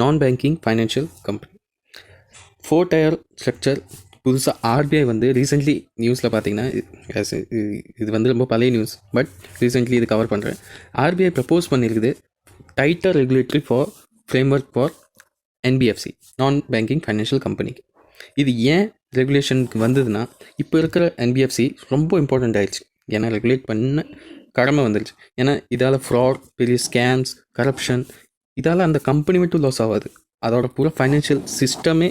நான் banking financial company. 4 tier structure புதுசாக RBI வந்து ரீசெண்ட்லி நியூஸில் பார்த்தீங்கன்னா, இது வந்து ரொம்ப பழைய நியூஸ், பட் ரீசெண்ட்லி இது கவர் பண்ணுறேன். ஆர்பிஐ ப்ரப்போஸ் பண்ணியிருக்குது tighter regulatory framework for NBFC, non banking financial கம்பெனிக்கு. இது ஏன் ரெகுலேஷனுக்கு வந்ததுன்னா, இப்போ இருக்கிற என்பிஎஃப்சி ரொம்ப இம்பார்ட்டண்ட் ஆயிடுச்சு. ஏன்னா ரெகுலேட் பண்ண கடமை வந்துடுச்சு. ஏன்னா இதால் ஃப்ராட், பெரிய ஸ்கேம்ஸ், கரப்ஷன், இதால் அந்த கம்பெனி மட்டும் லாஸ் ஆகாது, அதோட பூரா ஃபைனான்ஷியல் சிஸ்டமே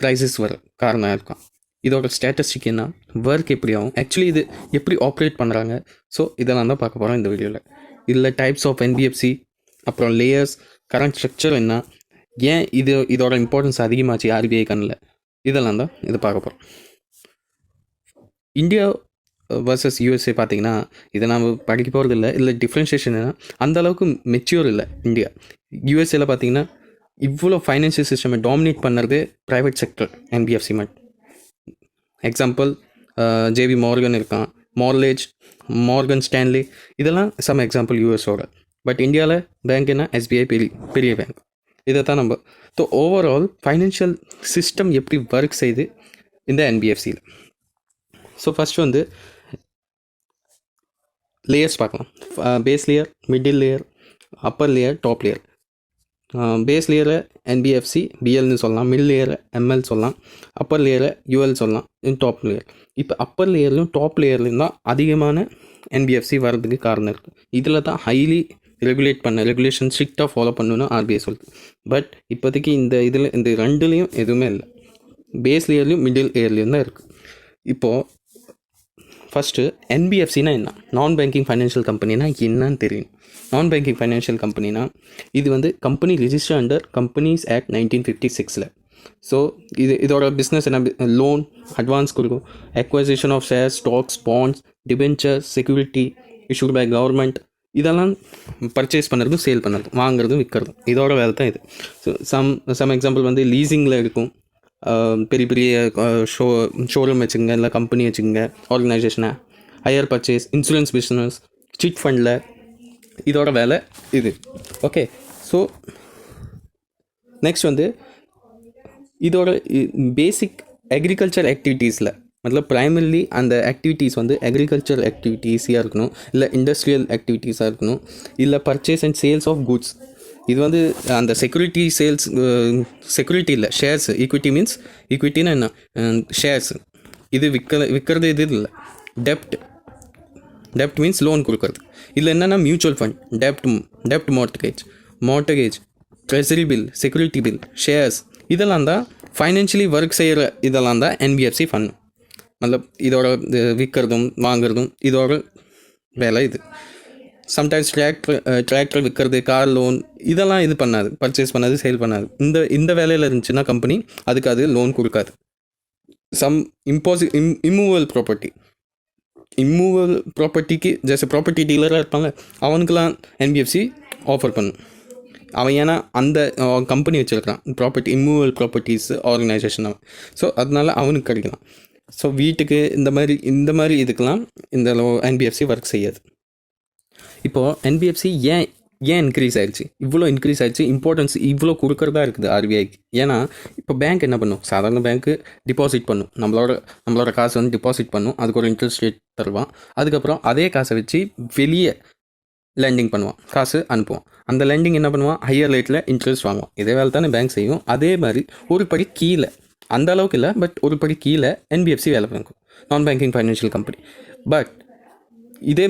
க்ரைசிஸ் வர காரணம் இருக்கும். இதோட ஸ்டேட்டஸ்டிக் என்ன, ஒர்க் எப்படி ஆகும், ஆக்சுவலி இது எப்படி ஆப்ரேட் பண்ணுறாங்க, ஸோ இதெல்லாம் தான் பார்க்க போகிறோம் இந்த வீடியோவில். இதில் டைப்ஸ் ஆஃப் என்பிஎஃப்சி, அப்புறம் லேயர்ஸ், கரண்ட் ஸ்ட்ரக்சர் என்ன, ஏன் இதோட இம்பார்ட்டன்ஸ் அதிகமாச்சு ஆர்பிஐ கண்ணில், இதெல்லாம் தான் இது பார்க்க போகிறோம். இந்தியா வர்சஸ் யூஎஸ்ஏ பார்த்தீங்கன்னா, இதை நம்ம படிக்க போகிறது இல்லை டிஃப்ரென்ஷியேஷன் அந்தளவுக்கு மெச்சூர் இல்லை இந்தியா. யூஎஸ்ஏல பார்த்தீங்கன்னா இவ்வளோ ஃபைனான்ஷியல் சிஸ்டமை டாமினேட் பண்ணுறது ப்ரைவேட் செக்டர் என்பிஎஃப்சி மட்டும். எக்ஸாம்பிள் ஜேபி மார்கன் இருக்கான், மார்கன் ஸ்டான்லி, இதெல்லாம் சம் எக்ஸாம்பிள் யூஎஸோட. பட் இந்தியாவில் பேங்க் என்ன, எஸ்பிஐ பெரிய பேங்க். இதை தான் நம்ம ஸோ ஓவரால் ஃபைனான்ஷியல் சிஸ்டம் எப்படி ஒர்க் செய்யுது இந்த என்பிஎஃப்சியில். ஸோ ஃபஸ்ட்டு வந்து லேயர்ஸ் பார்க்கலாம். Base layer, middle layer, upper layer, top layer. Base லேயரை என்பிஎஃப்சி பிஎல்னு சொல்லலாம், மிடில் லேயரை எம்எல் சொல்லலாம், அப்பர் லேயரை யூஎல் சொல்லலாம், டாப் லேயர். இப்போ அப்பர் லேயர்லையும் டாப் லேயர்லையும் தான் அதிகமான என்பிஎஃப்சி வர்றதுக்கு காரணம் இருக்குது. இதில் தான் ஹைலி ரெகுலேஷன் ஸ்ட்ரிக்டாக ஃபாலோ பண்ணணுன்னு ஆர்பிஐ சொல்லுது. பட் இப்போதைக்கு இந்த ரெண்டுலேயும் எதுவுமே இல்லை. பேஸ் லேயர்லையும் மிடில் லேயர்லையும் தான் இருக்குது. இப்போது ஃபஸ்ட்டு என்பிஎஃப்சினா என்ன, நான் பேங்கிங் ஃபைனான்ஷியல் கம்பெனினா என்னன்னு தெரியும். நான் பேங்கிங் ஃபைனான்ஷியல் கம்பெனினா இது வந்து company register under companies act 1956. So இதோட பிஸ்னஸ் என்ன, லோன், அட்வான்ஸ் கொடுக்கும், acquisition of shares, stocks, bonds, debentures, security issued by government, இதெல்லாம் பர்ச்சேஸ் பண்ணுறதும் சேல் பண்ணுறதும், வாங்குறதும் விற்கிறதும், இதோட வேலை தான் இது. ஸோ சம் எக்ஸாம்பிள் வந்து லீசிங்கில் இருக்கும், பெரிய ஷோரூம் வச்சுங்க, இல்லை கம்பெனி வச்சுங்க, ஆர்கனைசேஷனை, hire purchase, insurance business, chit ஃபண்டில், இதோட வேலை இது. ஓகே, ஸோ நெக்ஸ்ட் வந்து இதோட பேசிக் அக்ரிகல்ச்சர் ஆக்டிவிட்டீஸில் மਤਲਬ ப்ரைமரிலி அந்த ஆக்டிவிட்டீஸ் வந்து அக்ரிகல்ச்சர் ஆக்டிவிட்டீஸாக இருக்கணும், இல்லை இண்டஸ்ட்ரியல் ஆக்டிவிட்டீஸாக இருக்கணும், இல்லை purchase and sales of goods. இது வந்து அந்த செக்யூரிட்டி சேல்ஸ், செக்யூரிட்டி இல்லை, ஷேர்ஸ். ஈக்விட்டின்னா என்ன, ஷேர்ஸ். இது விற்கிறது இது இல்லை. டெப்ட் மீன்ஸ் லோன் கொடுக்குறது. இதில் என்னென்னா மியூச்சுவல் ஃபண்ட், டெப்ட் mortgage, treasury bill, security bill, shares, இதெல்லாம் தான் ஃபைனான்ஷியலி ஒர்க் செய்கிற, இதெல்லாம் தான் என்பிஎஃப்சி ஃபண்ட். மਤਲਬ இதோட விற்கிறதும் வாங்குறதும் இதோட வேலை இது. சம்டைம்ஸ் டிராக்டர் விற்கிறது, கார் லோன், இதெல்லாம் இது பண்ணாது, பர்ச்சேஸ் பண்ணாது, சேல் பண்ணாது. இந்த வேலையில் இருந்துச்சுன்னா கம்பெனி அதுக்கு அது லோன் கொடுக்காது. சம் இம்மூவல் ப்ராப்பர்ட்டிக்கு ஜஸ்ட் ப்ராப்பர்ட்டி டீலராக இருப்பாங்க, அவனுக்கெல்லாம் என்பிஎஃப்சி ஆஃபர் பண்ணும். அவன் ஏன்னா அந்த கம்பெனி வச்சுருக்கிறான், இம்மூவல் ப்ராப்பர்ட்டிஸ் ஆர்கனைசேஷன் அவன். ஸோ அதனால அவனுக்கு கிடைக்கலாம். ஸோ வீட்டுக்கு இந்த மாதிரி இதுக்கெல்லாம் இந்த என்பிஎஃப்சி ஒர்க் செய்யாது. இப்போது என்பிஎஃப்சி ஏன் இன்க்ரீஸ் ஆகிடுச்சு, இம்பார்ட்டன்ஸ் இவ்வளோ கொடுக்குறதா இருக்குது ஆர்பிஐக்கு. ஏன்னா இப்போ பேங்க் என்ன பண்ணும், சாதாரண பேங்க்கு டிபாசிட் பண்ணும், நம்மளோட காசு வந்து டிபாசிட் பண்ணும், அதுக்கு ஒரு இன்ட்ரெஸ்ட் ரேட் தருவான். அதுக்கப்புறம் அதே காசை வச்சு வெளியே லெண்டிங் பண்ணுவான், காசு அனுப்புவான். அந்த லெண்டிங் என்ன பண்ணுவான், ஹையர் ரேட்டில் இன்ட்ரெஸ்ட் வாங்குவான். இதே வேலை தானே பேங்க் செய்யும். அதே மாதிரி ஒரு படி கீழே, அந்த அளவுக்கு இல்லை, பட் ஒரு படி கீழே என்பிஎஃப்சி வேலை பார்க்கும், நான் பேங்கிங் ஃபைனான்ஷியல் கம்பெனி. பட் இதே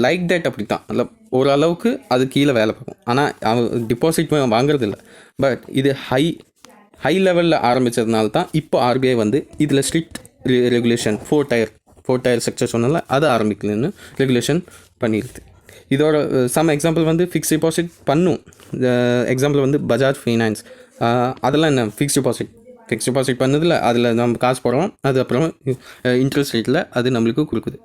லைக் தட் அப்படி தான், இல்லை ஓரளவுக்கு அது கீழே வேலை பார்க்கும். ஆனால் அவன் டிபாசிட் வாங்குறது இல்லை. பட் இது ஹை லெவலில் ஆரம்பித்ததுனால தான் இப்போ ஆர்பிஐ வந்து இதில் strict regulation, four tier structure சொன்னால அதை ஆரம்பிக்கலன்னு ரெகுலேஷன் பண்ணிடுது. இதோட சம் எக்ஸாம்பிள் வந்து ஃபிக்ஸ் டிபாசிட் பண்ணும். எக்ஸாம்பிள் வந்து பஜாஜ் ஃபைனான்ஸ், அதெல்லாம் என்ன, ஃபிக்ஸ் டிபாசிட் பண்ணதில் அதில் நம்ம காசு போடுறோம், அது அப்புறம் இன்ட்ரெஸ்ட் ரேட்டில் அது நம்மளுக்கு கொடுக்குது.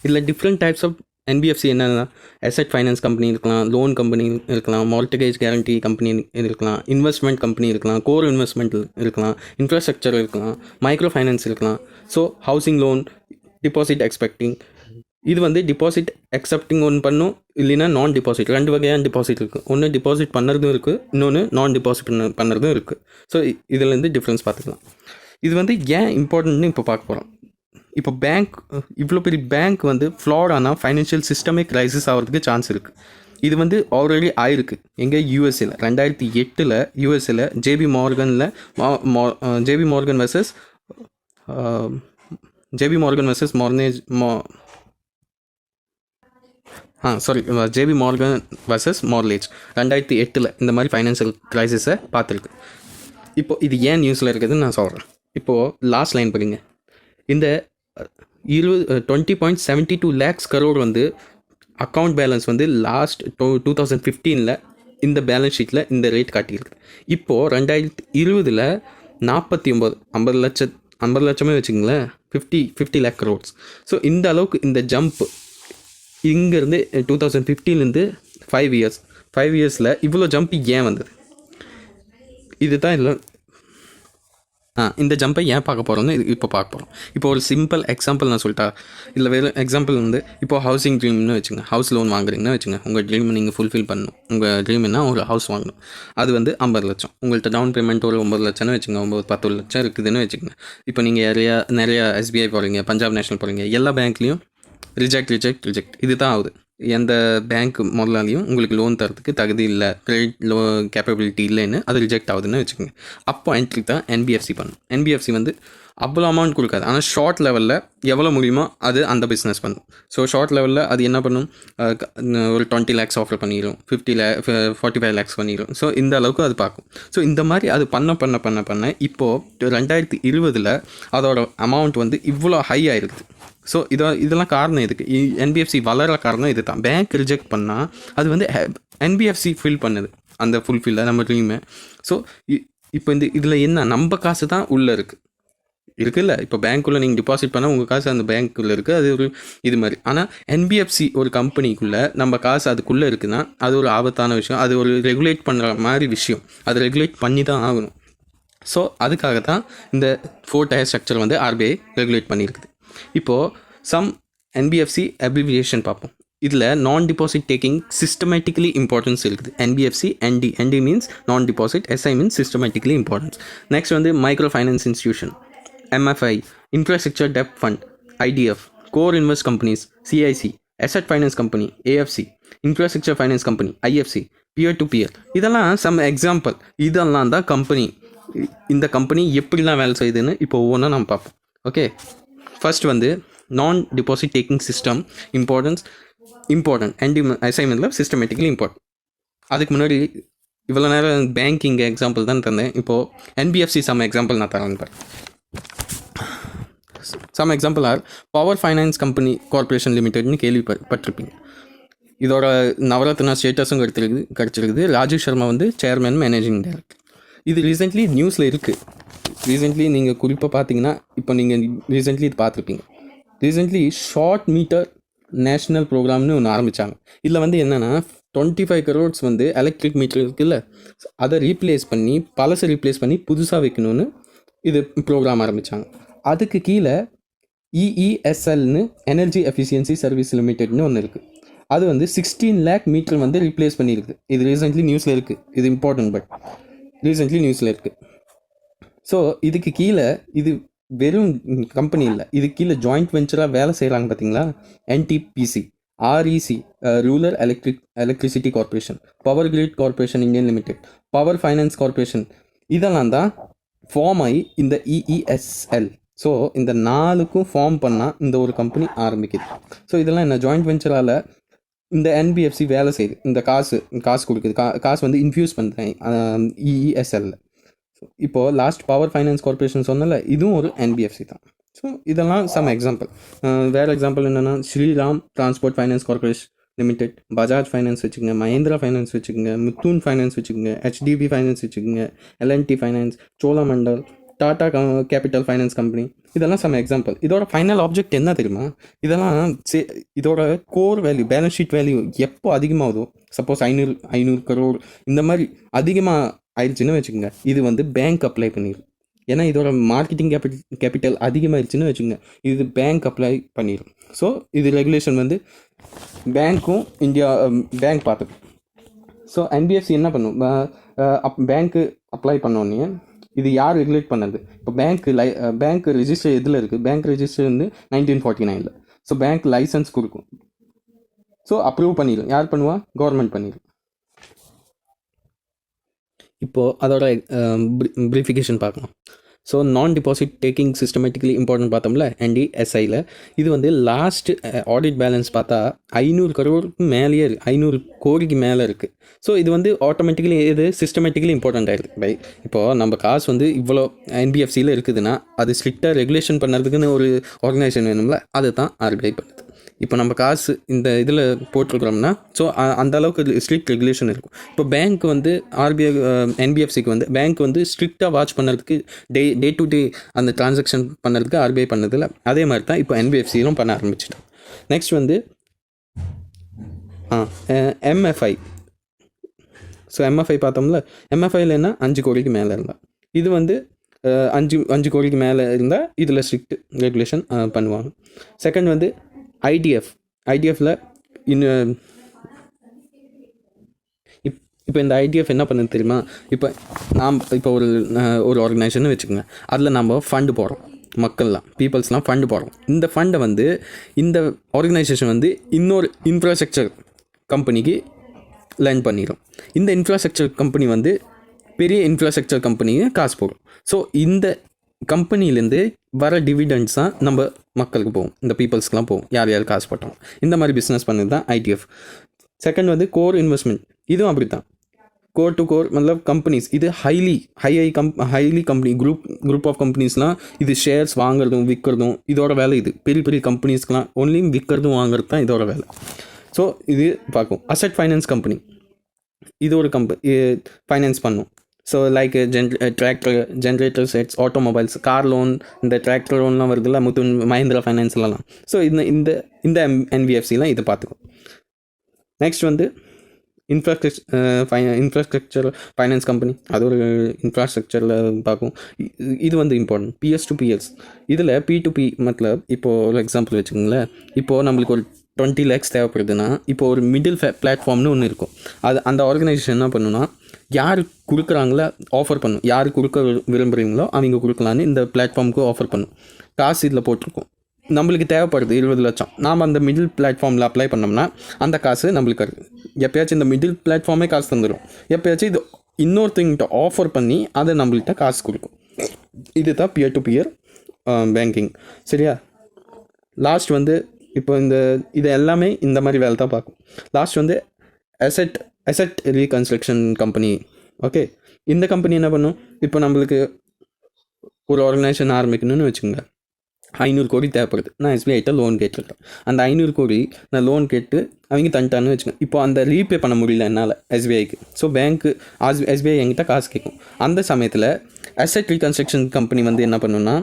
இதில் டிஃப்ரெண்ட் டைப்ஸ் ஆஃப் என்பிஎஃப்சி என்னென்னா, அசெட் ஃபைனான்ஸ் கம்பெனி இருக்கலாம், லோன் கம்பெனி இருக்கலாம், மார்ட்கேஜ் கேரண்டி கம்பெனி இருக்கலாம், இன்வெஸ்ட்மெண்ட் கம்பெனி இருக்கலாம், கோர் இன்வெஸ்ட்மெண்ட் இருக்கலாம், இன்ஃப்ராஸ்ட்ரக்சர் இருக்கலாம், மைக்ரோ ஃபைனான்ஸ் இருக்கலாம். So housing loan, deposit expecting, இது வந்து டிபாசிட் அக்செப்டிங் ஒன்று பண்ணும், இல்லைன்னா நான் டிபாசிட். 2 வகையான டிபாசிட் இருக்குது. ஒன்று டிபாசிட் பண்ணுறதும் இருக்குது, இன்னொன்று நான் டிபாசிட் பண்ணுறதும் இருக்குது. ஸோ இதுலேருந்து டிஃப்ரென்ஸ் பார்த்துக்கலாம். இது வந்து ஏன் இம்பார்ட்டன்ட்னு இப்போ பார்க்க போகிறோம். இப்போ பேங்க், இவ்வளோ பெரிய பேங்க் வந்து ஃப்ளாட் ஆனால் ஃபைனான்ஷியல் சிஸ்டமே கிரைசிஸ் ஆகிறதுக்கு சான்ஸ் இருக்குது. இது வந்து ஆல்ரெடி ஆயிருக்கு. எங்கே? யூஎஸ்ஏல 2008 யூஎஸ்ஏல JP Morgan versus JP Morgan versus மார்லேஜ் 2008 இந்த மாதிரி ஃபைனான்ஷியல் கிரைசிஸை பார்த்துருக்கு. இப்போது இது ஏன் நியூஸில் இருக்குதுன்னு நான் சொல்கிறேன். இப்போது லாஸ்ட் லைன் படிங்க. இந்த 20.72 lakhs crore வந்து அக்கௌண்ட் பேலன்ஸ் வந்து லாஸ்ட் 2015 இந்த பேலன்ஸ் ஷீட்டில் இந்த ரேட் காட்டியிருக்கு. இப்போது 2020 50 லட்சமே வச்சுங்களேன், 50 lakh crores. ஸோ இந்த அளவுக்கு இந்த ஜம்ப் இங்கேருந்து 2015 5 இயர்ஸில் இவ்வளோ ஜம்ப் ஏன் வந்தது? இது தான் இல்லை. இந்த ஜம்பை ஏன் பார்க்க போகிறோம்னு இப்போ பார்க்க போகிறோம். இப்போ ஒரு சிம்பிள் எக்ஸாம்பிள் நான் சொல்லிட்டா, இல்லை வேறு எக்ஸாம்பிள் வந்து இப்போ ஹவுசிங் ட்ரீம்னு வச்சுங்க. ஹவுஸ் லோன் வாங்குறீங்கன்னு வச்சுங்க. உங்கள் ட்ரீம் நீங்கள் ஃபுல்ஃபில் பண்ணணும். உங்கள் ட்ரீம் என்ன? ஒரு ஹவுஸ் வாங்கணும். அது வந்து 50 லட்சம். உங்கள்கிட்ட டவுன் பேமெண்ட் ஒரு 9 லட்சம்னு வச்சுங்க. 10 லட்சம் இருக்குதுன்னு வச்சுக்கோங்க. இப்போ நீங்கள் நிறையா SBI போகிறீங்க, பஞ்சாப் நேஷனல் போகிறீங்க, எல்லா பேங்க்லேயும் ரிஜெக்ட் இது தான் ஆகுது. எந்த பேங்க் முதலாலையும் உங்களுக்கு லோன் தரத்துக்கு தகுதி இல்லை, கிரெடிட் கேப்பபிலிட்டி இல்லைன்னு அது ரிஜெக்ட் ஆகுதுன்னு வச்சுக்கோங்க. அப்போ என்ட்ரி தான் NBFC பண்ணும். NBFC வந்து அவ்வளோ அமௌண்ட் கொடுக்காது, ஆனால் ஷார்ட் லெவலில் எவ்வளோ முடியுமோ அது அந்த பிஸ்னஸ் பண்ணும். ஸோ ஷார்ட் லெவலில் அது என்ன பண்ணும்? ஒரு 20 lakhs ஆஃபர் பண்ணிடும், 45 lakhs பண்ணிடும். ஸோ இந்த அளவுக்கு அது பார்க்கும். ஸோ இந்த மாதிரி அது பண்ண இப்போது 2020 அதோட அமௌண்ட் வந்து இவ்வளோ ஹை ஆகிருக்குது. ஸோ இதெல்லாம் காரணம் இதுக்கு. NBFC வளர காரணம் இது தான். பேங்க் ரிஜெக்ட் பண்ணால் அது வந்து NBFC ஃபில் பண்ணுது அந்த ஃபுல்ஃபில்லை நம்ம ட்ரீமை. ஸோ இப்போ இதில் என்ன? நம்ம காசு தான் உள்ளே இருக்குல்ல. இப்போ பேங்க்குள்ளே நீங்கள் டிபாசிட் பண்ணால் உங்கள் காசு அந்த பேங்க்குள்ளே இருக்குது. அது ஒரு இது மாதிரி. ஆனால் NBFC ஒரு கம்பெனிக்குள்ளே நம்ம காசு அதுக்குள்ளே இருக்குதுன்னா அது ஒரு ஆபத்தான விஷயம். அது ஒரு ரெகுலேட் பண்ணுற மாதிரி விஷயம். அது ரெகுலேட் பண்ணி தான் ஆகணும். ஸோ அதுக்காக தான் இந்த 4 tier ஸ்ட்ரக்சர் வந்து RBI ரெகுலேட் பண்ணியிருக்குது. இப்போது சம் NBFC அப்ரிவியேஷன் பார்ப்போம். இதில் non deposit taking systematically importance இருக்குது. NBFC ND means non deposit, SI means systematically importance. Next வந்து micro finance institution, MFI, infrastructure டெப்ட் fund, IDF, core invest companies, CIC, asset finance company, AFC, infrastructure finance company, IFC, peer to peer. இதெல்லாம் some example. இதெல்லாம் தான் company. இந்த company எப்படிலாம் வேலை செய்யுதுன்னு இப்போ ஒவ்வொன்றா நம்ம பார்ப்போம். ஓகே, ஃபர்ஸ்ட் வந்து non deposit taking system important அசைன்மெண்ட்டில் சிஸ்டமேட்டிக்கலி இம்பார்ட்டன்ட். அதுக்கு முன்னாடி இவ்வளோ நேரம் பேங்கிங் எக்ஸாம்பிள் தான் தந்தேன். இப்போது NBFC சம் எக்ஸாம்பிள் நான் தரேன் பாரு. Some example are power finance company corporation லிமிடெட்னு கேள்விப்பட்டிருப்பீங்க. இதோட நவரத்னா ஸ்டேட்டஸும் கிடச்சிருக்குது. ராஜேஷ் சர்மா வந்து சேர்மன், மேனேஜிங் டைரக்டர். இது ரீசெண்ட்லி நியூஸில் இருக்குது. ரீசெண்ட்லி நீங்கள் குறிப்பாக பார்த்தீங்கன்னா இப்போ நீங்கள் ரீசெண்ட்லி இது பார்த்துருப்பீங்க. ரீசெண்ட்லி ஷார்ட் மீட்டர் நேஷ்னல் ப்ரோக்ராம்னு ஒன்று ஆரம்பித்தாங்க. இதில் வந்து என்னென்னா 25 crores வந்து எலக்ட்ரிக் மீட்டர் இருக்குல்ல, அதை ரீப்ளேஸ் பண்ணி புதுசாக வைக்கணும்னு இது ப்ரோக்ராம் ஆரம்பித்தாங்க. அதுக்கு கீழே EESLன்னு எனர்ஜி எஃபிஷியன்சி சர்வீஸ் லிமிடெட்னு ஒன்று இருக்குது. அது வந்து 16 lakh மீட்டர் வந்து ரீப்ளேஸ் பண்ணியிருக்குது. இது ரீசெண்ட்லி நியூஸில் இருக்குது. இது இம்பார்ட்டன்ட், பட் ரீசெண்ட்லி நியூஸில் இருக்குது. ஸோ இதுக்கு கீழே இது வெறும் கம்பெனி இல்லை, இதுக்கு கீழே ஜாயிண்ட் வெஞ்சராக வேலை செய்கிறாங்க பார்த்தீங்களா. NTPC, REC, rural electricity corporation, power grid corporation Indian limited, power finance corporation, இதெல்லாம் தான் ஃபார்ம் ஆகி இந்த EESL. ஸோ இந்த 4க்கும் ஃபார்ம் பண்ணால் இந்த ஒரு கம்பெனி ஆரம்பிக்குது. ஸோ இதெல்லாம் என்ன? ஜாயிண்ட் வெஞ்சரால் இந்த NBFC வேலை செய்யுது. இந்த காசு கொடுக்குது. காசு வந்து இன்ஃப்யூஸ் பண்ணுறேன் EESL. இப்போது லாஸ்ட் பவர் ஃபைனான்ஸ் கார்பரேஷன் சொன்னல, இதுவும் ஒரு NBFC தான். ஸோ இதெல்லாம் சம் எக்ஸாம்பிள். வேறு எக்ஸாம்பிள் என்னென்னா Shriram transport finance corporation limited, Bajaj finance வச்சுக்கோங்க, மஹேந்திரா ஃபைனான்ஸ் வச்சுக்கோங்க, முத்தூன் ஃபைனான்ஸ் வச்சுக்கோங்க, HDB ஃபைனான்ஸ் வச்சுக்கோங்க, LNT finance, Cholamandal, Tata capital finance company. இதெல்லாம் சம் எக்ஸாம்பிள். இதோட ஃபைனல் ஆப்ஜெக்ட் என்ன தெரியுமா? இதோட core value, balance sheet value எப்போ அதிகமாகுதோ, சப்போஸ் 500 crore இந்த மாதிரி அதிகமாக ஆயிடுச்சுன்னு வச்சுக்கோங்க, இது வந்து பேங்க் அப்ளை பண்ணிடும். ஏன்னா இதோட மார்க்கெட்டிங் கேபிட்டல் அதிகமாகிடுச்சுன்னு வச்சுக்கோங்க, இது பேங்க் அப்ளை பண்ணிடும். ஸோ இது ரெகுலேஷன் வந்து பேங்க்கும் இந்தியா பேங்க் பார்த்துக்கும். ஸோ NBFC என்ன பண்ணும், பேங்க்கு அப்ளை பண்ணோடனே இது யார் ரெகுலேட் பண்ணது? இப்போ பேங்க் ரெஜிஸ்டர் எதில் இருக்குது? பேங்க் ரெஜிஸ்டர் வந்து 1949. ஸோ பேங்க் லைசன்ஸ் கொடுக்கும். ஸோ அப்ரூவ் பண்ணிடும். யார் பண்ணுவா? கவர்மெண்ட் பண்ணிடும். இப்போது அதோட ப்ரீஃபிகேஷன் பார்க்கலாம். ஸோ நான் டிபாசிட் டேக்கிங் சிஸ்டமேட்டிக்கலி இம்பார்ட்டன்ட் பார்த்தோம்ல NDSIயில், இது வந்து லாஸ்ட் ஆடிட் பேலன்ஸ் பார்த்தா 500 crore மேலேயே இருக்குது, 500 கோடிக்கு மேலே இருக்குது. ஸோ இது வந்து ஆட்டோமேட்டிக்கலி இது சிஸ்டமேட்டிக்கலி இம்பார்ட்டண்ட் ஆகிருக்கு. பை இப்போது நம்ம காசு வந்து இவ்வளோ NBFCயில் இருக்குதுன்னா அது ஸ்ட்ரிக்டாக ரெகுலேஷன் பண்ணுறதுக்குன்னு ஒரு ஆர்கனைசேஷன் வேணும்ல, அது தான் RBI பண்ணுது. இப்போ நம்ம காசு இந்த இதில் போட்டிருக்கிறோம்னா ஸோ அந்த அளவுக்கு ஸ்ட்ரிக்ட் ரெகுலேஷன் இருக்கும். இப்போ பேங்க் வந்து RBI NBFCக்கு வந்து பேங்க் வந்து ஸ்ட்ரிக்டாக வாட்ச் பண்ணுறதுக்கு டே டு டே அந்த ட்ரான்சாக்ஷன் பண்ணுறதுக்கு RBI பண்ணதில்ல, அதே மாதிரி தான் இப்போ NBFCலும் பண்ண ஆரம்பிச்சிட்டோம். நெக்ஸ்ட் வந்து MFI. ஸோ MFI பார்த்தோம்ல, MFIயில் என்ன 5 கோடிக்கு மேலே இருந்தால், இது வந்து 5 கோடிக்கு மேலே இருந்தால் இதில் ஸ்ட்ரிக்ட் ரெகுலேஷன் பண்ணுவாங்க. செகண்ட் வந்து IDFல இப்போ இந்த IDF என்ன பண்ணுது தெரியுமா? இப்போ ஒரு ஆர்கனைசேஷன் வச்சுக்கோங்க, அதில் நம்ம ஃபண்டு போடுறோம், மக்கள்லாம் பீப்புள்ஸ்லாம் ஃபண்டு போடுறோம். இந்த ஃபண்டை வந்து இந்த ஆர்கனைசேஷன் வந்து இன்னொரு இன்ஃப்ராஸ்ட்ரக்சர் கம்பெனிக்கு லேண்ட் பண்ணிடும். இந்த இன்ஃப்ராஸ்ட்ரக்சர் கம்பெனி வந்து பெரிய இன்ஃப்ராஸ்ட்ரக்சர் கம்பெனிக்கு காசு போடும். ஸோ இந்த கம்பெனிலேருந்து வர டிவிடெண்ட்ஸ் தான் நம்ம மக்களுக்கு போகும், இந்த பீப்புள்ஸ்க்குலாம் போகும், யார் யார் காசு போட்டோம். இந்த மாதிரி பிஸ்னஸ் பண்ணது தான் IDF. செகண்ட் வந்து கோர் இன்வெஸ்ட்மெண்ட். இதுவும் அப்படி தான், கோர் டு கோர் மਤਲਬ கம்பெனிஸ். இது ஹைலி கம்பெனி குரூப் ஆஃப் கம்பெனிஸ்லாம் இது ஷேர்ஸ் வாங்குறதும் விற்கிறதும் இதோட வேலை. இது பெரிய பெரிய கம்பெனிஸ்க்கெலாம் ஒன்லி விற்கிறதும் வாங்குறது தான் இதோட வேலை. ஸோ இது பார்க்கும். அசெட் ஃபைனான்ஸ் கம்பெனி, இது ஒரு ஃபைனான்ஸ் பண்ணும். So like tractor, generator sets, automobiles, car loan, இந்த டிராக்டர் லோன்லாம் வருதுல்ல, மஹிந்திரா ஃபைனான்ஸ்லாம். ஸோ இந்த NBFCலாம் இதை பார்த்துக்கும். நெக்ஸ்ட் வந்து இன்ஃப்ராஸ்ட்ரக்சர் ஃபைனான்ஸ் கம்பெனி, அது ஒரு இன்ஃப்ராஸ்ட்ரக்சரில் பார்க்கும். இது வந்து இம்பார்ட்டன்ட். PS to PS. இதில் P2P மਤਲਬ இப்போது ஒரு எக்ஸாம்பிள் வச்சுக்கோங்களேன். இப்போது நம்மளுக்கு ஒரு 20 lakhs தேவைப்படுதுன்னா, இப்போ ஒரு மிடில் பிளாட்ஃபார்ம்னு ஒன்று இருக்கும். அந்த ஆர்கனைசேஷன் என்ன பண்ணுன்னா, யார் கொடுக்குறாங்களோ ஆஃபர் பண்ணும், யார் கொடுக்க விரும்புகிறீங்களோ அவங்க கொடுக்கலான்னு இந்த பிளாட்ஃபார்முக்கு ஆஃபர் பண்ணும். காசு இதில் போட்டிருக்கோம். நம்மளுக்கு தேவைப்படுது 20 லட்சம். நாம் அந்த மிடில் பிளாட்ஃபார்மில் அப்ளை பண்ணோம்னா அந்த காசு நம்மளுக்கு இருக்குது. எப்போயாச்சும் இந்த மிடில் பிளாட்ஃபார்மே காசு தந்துடும், எப்போயாச்சும் இது இன்னொருத்தங்கிட்ட ஆஃபர் பண்ணி அதை நம்மள்கிட்ட காசு கொடுக்கும். இது தான் பியர் டு பியர் பேங்கிங். சரியா? லாஸ்ட் வந்து இப்போ இது எல்லாமே இந்த மாதிரி வேலை தான் பார்க்கும். லாஸ்ட் வந்து அசெட் ரீகன்ஸ்ட்ரக்ஷன் கம்பெனி. ஓகே, இந்த கம்பெனி என்ன பண்ணும்? இப்போ நம்மளுக்கு ஒரு ஆர்கனைசேஷன் ஆரம்பிக்கணும்னு வச்சுக்கோங்க, 500 கோடி தேவைப்படுது. நான் SBIட்ட லோன் கேட்டிருக்கேன். அந்த 500 கோடி நான் லோன் கேட்டு அவங்க தந்துட்டான்னு வச்சுக்கோங்க. இப்போ அந்த ரீபே பண்ண முடியல என்னால் SBIக்கு. ஸோ SBI என்கிட்ட காசு கேட்கும். அந்த சமயத்தில் அசெட் ரீகன்ஸ்ட்ரக்ஷன் கம்பெனி வந்து என்ன பண்ணுன்னா,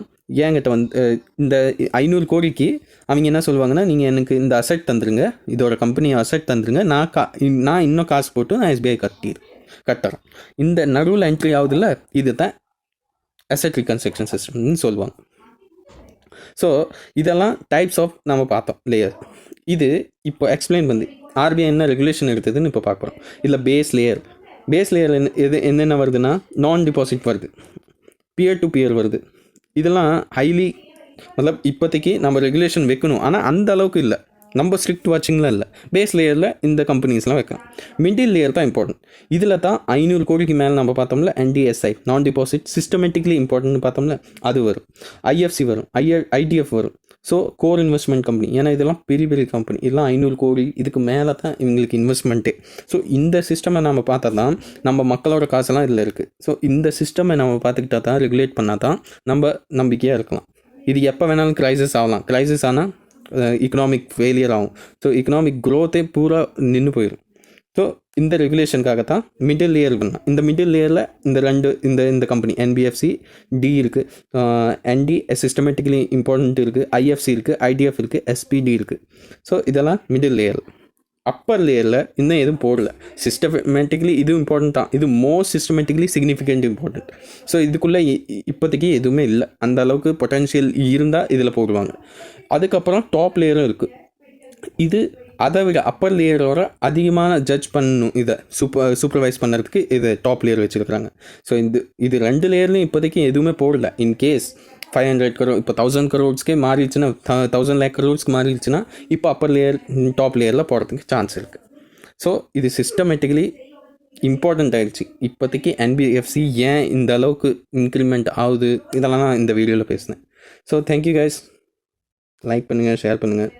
என்கிட்ட வந்து இந்த 500 கோடிக்கு அவங்க என்ன சொல்லுவாங்கன்னா, நீங்கள் எனக்கு இந்த அசெட் தந்துருங்க, இதோட கம்பெனி அசெட் தந்துருங்க, நான் இன்னும் காசு போட்டு நான் SBI கட்டுறேன். இந்த நடுவில் என்ட்ரி ஆகுதுல்ல, இது தான் அசெட் ரீகன்ஸ்ட்ரக்ஷன் சிஸ்டம்னு சொல்லுவாங்க. ஸோ இதெல்லாம் டைப்ஸ் ஆஃப் நம்ம பார்த்தோம் லேயர். இது இப்போ எக்ஸ்பிளைன் பண்ணி RBI என்ன ரெகுலேஷன் எடுத்ததுன்னு இப்போ பார்க்குறோம். இதில் பேஸ் லேயர் என்னென்ன வருதுன்னா, நான் டிபாசிட் வருது, பியர் டு பியர் வருது. இதெல்லாம் ஹைலி மਤਲਬ இப்போதைக்கு நம்ம ரெகுலேஷன் வைக்கணும், ஆனால் அந்த அளவுக்கு இல்லை, நம்ம ஸ்ட்ரிக்ட் வாட்சிங்லாம் இல்லை. பேஸ் லேயரில் இந்த கம்பெனிஸ்லாம் வைக்கலாம். மிடில் லேயர் தான் இம்பார்ட்டன்ட். இதில் தான் 500 கோடிக்கு மேலே நம்ம பார்த்தோம்ல, NDSI நான் டிபாசிட் சிஸ்டமேட்டிக்லி இம்பார்ட்டன்ட்னு பார்த்தோம்ல, அது வரும். IFC வரும், IDF வரும். ஸோ கோர் இன்வெஸ்ட்மெண்ட் கம்பெனி, ஏன்னா இதெல்லாம் பெரிய பெரிய கம்பெனி, இதெல்லாம் 500 கோடி இதுக்கு மேலே தான் இவங்களுக்கு இன்வெஸ்ட்மெண்ட்டே. ஸோ இந்த சிஸ்டமை நம்ம பார்த்தா தான் நம்ம மக்களோட காசெல்லாம் இதில் இருக்குது. ஸோ இந்த சிஸ்டமை நம்ம பார்த்துக்கிட்டா தான், ரெகுலேட் பண்ணால் தான் நம்ம நம்பிக்கையாக இருக்கலாம். இது எப்போ வேணாலும் கிரைசிஸ் ஆகலாம். கிரைசிஸ் ஆனால் economic ஃபெயிலியர் ஆகும். ஸோ economic growth-ஏ பூரா நின்று போயிடும். ஸோ இந்த ரெகுலேஷனுக்காக தான் மிடில் லேயர் பண்ணலாம். இந்த மிடில் லேயரில் இந்த கம்பெனி NBFC D இருக்குது, ND சிஸ்டமேட்டிக்கலி இம்பார்ட்டன்ட் இருக்குது, IFC இருக்குது, IDF இருக்குது, SPD இருக்குது. ஸோ இதெல்லாம் மிடில் லேயர். அப்பர் லேயரில் இன்னும் எதுவும் போடல. சிஸ்டமேட்டிக்லி இது இம்பார்ட்டன்ட் தான், இது most systematically significant important. So இதுக்குள்ளே இப்போதைக்கு எதுவுமே இல்லை. அந்த அளவுக்கு பொட்டன்ஷியல் இருந்தால் இதில் போடுவாங்க. அதுக்கப்புறம் டாப் லேயரும் இருக்குது. இது அதை விட அப்பர் லேயரோட அதிகமான ஜட்ஜ் பண்ணணும், இதை சூப்பர்வைஸ் பண்ணுறதுக்கு இது டாப் லேயர் வச்சுருக்குறாங்க. ஸோ இது 2 லேயர்லையும் இப்போதைக்கு எதுவுமே போடல. இன்கேஸ் 500 crore இப்போ 1000 crores மாறிடுச்சுன்னா 1000 lakh crores மாறிடுச்சுன்னா இப்போ அப்பர் லேயர் டாப் லேயரில் போகிறதுக்கு சான்ஸ் இருக்குது. ஸோ இது சிஸ்டமேட்டிக்கலி இம்பார்ட்டண்ட் ஆகிடுச்சு. இப்போதைக்கு என்பிஎஃப்சி ஏன் இந்த அளவுக்கு இன்க்ரிமெண்ட் ஆகுது இதெல்லாம் நான் இந்த வீடியோவில் பேசினேன். ஸோ தேங்க்யூ கைஸ், லைக் பண்ணுங்கள், ஷேர் பண்ணுங்கள்.